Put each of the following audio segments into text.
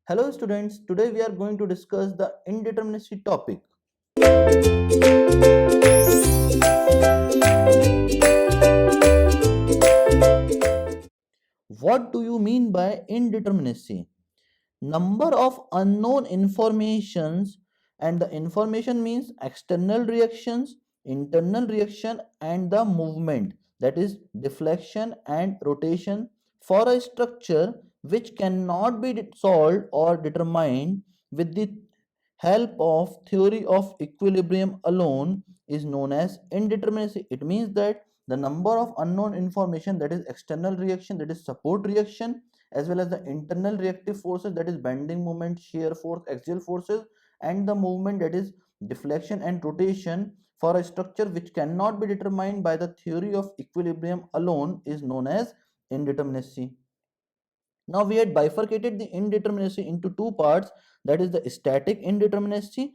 Hello students, today we are going to discuss the indeterminacy topic. What do you mean by indeterminacy? Number of unknown informations, and the information means external reactions, internal reaction and the movement, that is deflection and rotation for a structure which cannot be solved or determined with the help of theory of equilibrium alone is known as indeterminacy. It means that the number of unknown information, that is external reaction, that is support reaction, as well as the internal reactive forces, that is bending moment, shear force, axial forces, and the movement, that is deflection and rotation for a structure which cannot be determined by the theory of equilibrium alone is known as indeterminacy. Now we had bifurcated the indeterminacy into two parts, that is the static indeterminacy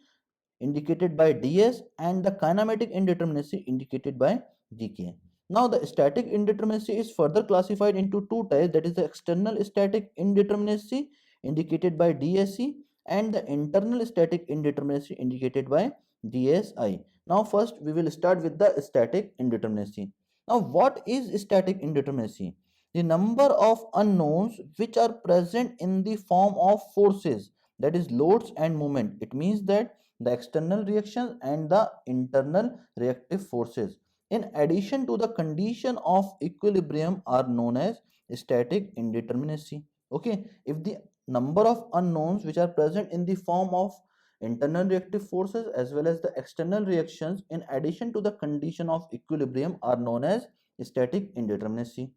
indicated by ds and the kinematic indeterminacy indicated by dk. Now the static indeterminacy is further classified into two types, that is the external static indeterminacy indicated by dse and the internal static indeterminacy indicated by dsi. Now first we will start with the static indeterminacy. Now what is static indeterminacy? The number of unknowns which are present in the form of forces, that is loads and moment. It means that the external reactions and the internal reactive forces in addition to the condition of equilibrium are known as static indeterminacy. Okay, if the number of unknowns which are present in the form of internal reactive forces as well as the external reactions in addition to the condition of equilibrium are known as static indeterminacy.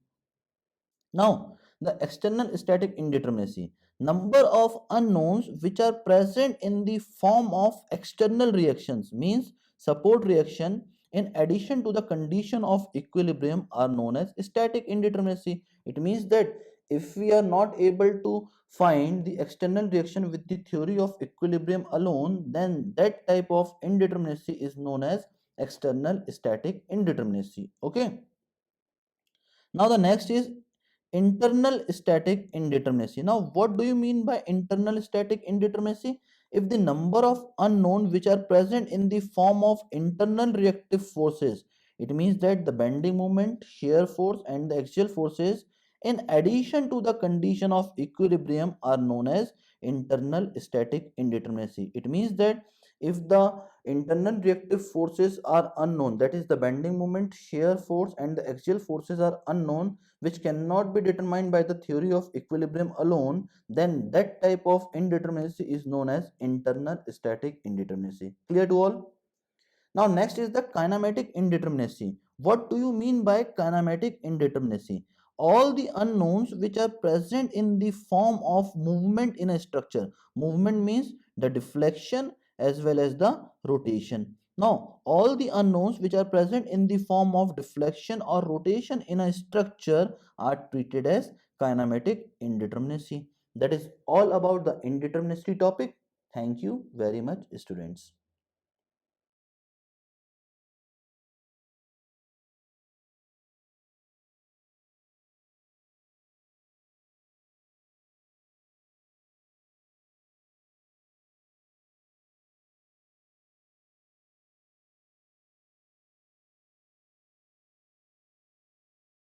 Now, the external static indeterminacy. Number of unknowns which are present in the form of external reactions means support reaction in addition to the condition of equilibrium are known as static indeterminacy. It means that if we are not able to find the external reaction with the theory of equilibrium alone, then that type of indeterminacy is known as external static indeterminacy. Okay. Now the next is internal static indeterminacy. Now what do you mean by internal static indeterminacy? If the number of unknown which are present in the form of internal reactive forces, it means that the bending moment, shear force and the axial forces in addition to the condition of equilibrium are known as internal static indeterminacy. It means that if the internal reactive forces are unknown, that is the bending moment, shear force and the axial forces are unknown, which cannot be determined by the theory of equilibrium alone, then that type of indeterminacy is known as internal static indeterminacy. Clear to all? Now next is the kinematic indeterminacy. What do you mean by kinematic indeterminacy? All the unknowns which are present in the form of movement in a structure. Movement means the deflection as well as the rotation. Now all the unknowns which are present in the form of deflection or rotation in a structure are treated as kinematic indeterminacy. That is all about the indeterminacy topic. Thank you very much, students.